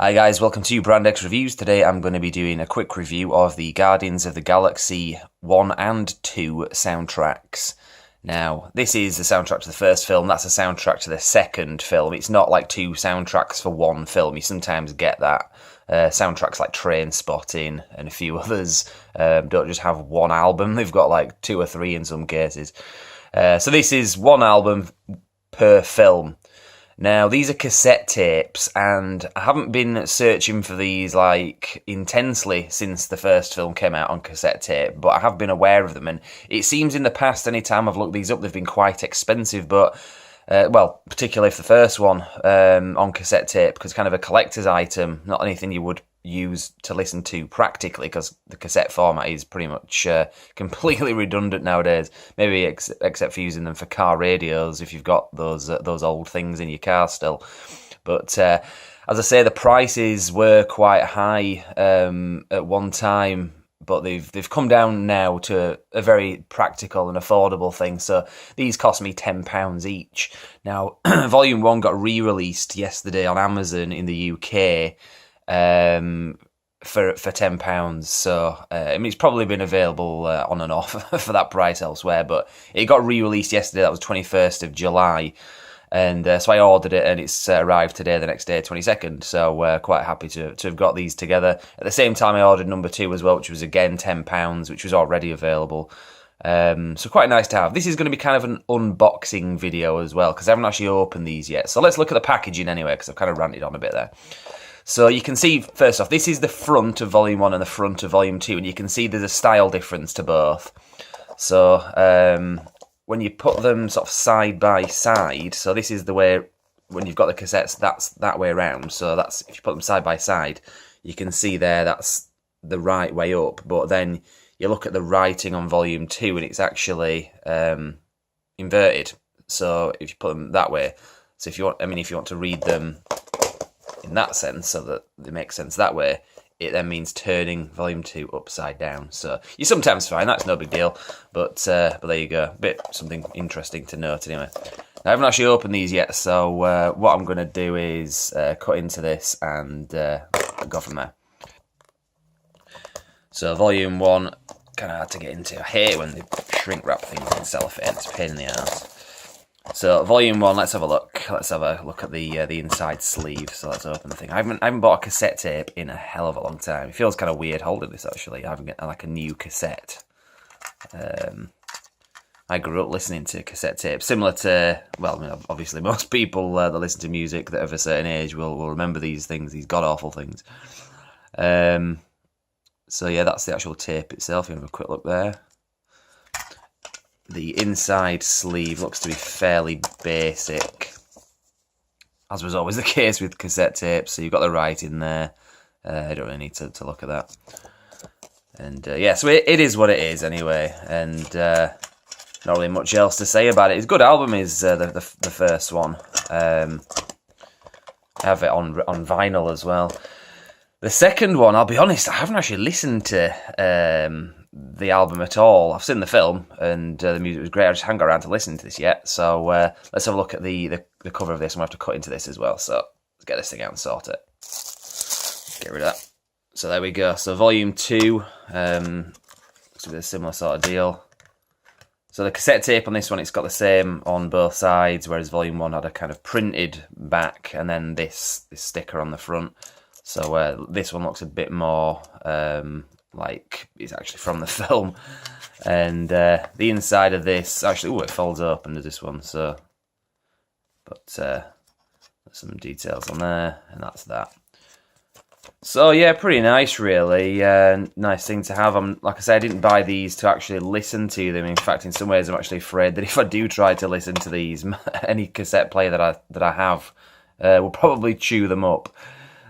Hi guys, welcome to Brand X Reviews. Today I'm going to be doing a quick review of the Guardians of the Galaxy 1 and 2 soundtracks. Now, this is the soundtrack to the first film, that's the soundtrack to the second film. It's not like two soundtracks for one film, you sometimes get that. Soundtracks like Train Spotting and a few others don't just have one album, they've got like two or three in some cases. So this is one album per film. Now, these are cassette tapes, and I haven't been searching for these, like, intensely since the first film came out on cassette tape, but I have been aware of them, and it seems in the past, any time I've looked these up, they've been quite expensive, but, well, particularly for the first one on cassette tape, because it's kind of a collector's item, not anything you would use to listen to practically, because the cassette format is pretty much completely redundant nowadays, maybe except for using them for car radios if you've got those old things in your car still. But as I say, the prices were quite high at one time, but they've come down now to a very practical and affordable thing. So these cost me £10 each. Now, Volume 1 got re-released yesterday on Amazon in the UK for £10, so I mean, it's probably been available on and off for that price elsewhere, but it got re-released yesterday. That was 21st of July, and so I ordered it, and it's arrived today, the next day, 22nd, so quite happy to have got these together. At the same time, I ordered number 2 as well, which was again £10, which was already available. So quite nice to have. This is going to be kind of an unboxing video as well, because I haven't actually opened these yet, so let's look at the packaging anyway, because I've kind of ranted on a bit there. So you can see, first off, this is the front of Volume 1 and the front of Volume 2, and you can see there's a style difference to both. So when you put them sort of side by side, so this is the way, when you've got the cassettes, that's that way around. So that's, if you put them side by side, you can see there that's the right way up, but then you look at the writing on Volume 2 and it's actually inverted. So if you put them that way, so if you want, if you want to read them in that sense, so that they make sense that way, it then means turning Volume 2 upside down. So you sometimes find that's no big deal, but there you go, something interesting to note anyway. Now, I haven't actually opened these yet, so what I'm going to do is cut into this and go from there. So Volume 1, kind of hard to get into. I hate when they shrink wrap things in cellophane, it's a pain in the ass. So Volume 1, let's have a look. Let's have a look at the inside sleeve. So let's open the thing. I haven't bought a cassette tape in a hell of a long time. It feels kind of weird holding this actually. I haven't got like a new cassette. I grew up listening to cassette tapes, similar to, well, obviously most people that listen to music that of a certain age will remember these things, these god awful things. So yeah, that's the actual tape itself. You can have a quick look there. The inside sleeve looks to be fairly basic, as was always the case with cassette tapes. So you've got the writing there. I don't really need to look at that. And yeah, so it is what it is anyway. And not really much else to say about it. It's a good album, is the first one. I have it on vinyl as well. The second one, I'll be honest, I haven't actually listened to the album at all. I've seen the film, and the music was great. I just haven't got around to listening to this yet. So let's have a look at the cover of this. I'm going to have to cut into this as well. So let's get this thing out and sort it. Get rid of that. So there we go. So Volume 2 looks to be a similar sort of deal. So the cassette tape on this one, it's got the same on both sides, whereas Volume 1 had a kind of printed back, and then this sticker on the front. So this one looks a bit more like it's actually from the film. And the inside of this, actually, it folds open to this one. So, but there's some details on there, and that's that. So yeah, pretty nice, really. Nice thing to have. Like I said, I didn't buy these to actually listen to them. In fact, in some ways, I'm actually afraid that if I do try to listen to these, any cassette player that I have will probably chew them up.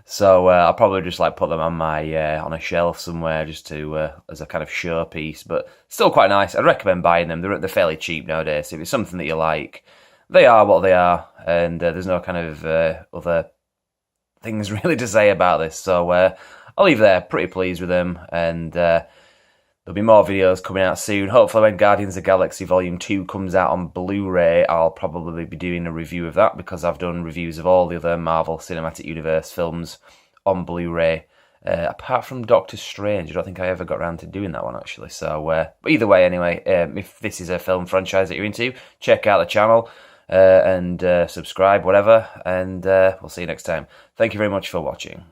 So I'll probably just like put them on my on a shelf somewhere, just to as a kind of showpiece. But still quite nice. I'd recommend buying them. They're fairly cheap nowadays. So if it's something that you like, they are what they are, and there's no kind of other things really to say about this. So I'll leave there. Pretty pleased with them, and there'll be more videos coming out soon. Hopefully when Guardians of the Galaxy Volume 2 comes out on Blu-ray, I'll probably be doing a review of that, because I've done reviews of all the other Marvel Cinematic Universe films on Blu-ray. Apart from Doctor Strange, I don't think I ever got around to doing that one, actually. So, but either way, anyway, if this is a film franchise that you're into, check out the channel and subscribe, whatever, and we'll see you next time. Thank you very much for watching.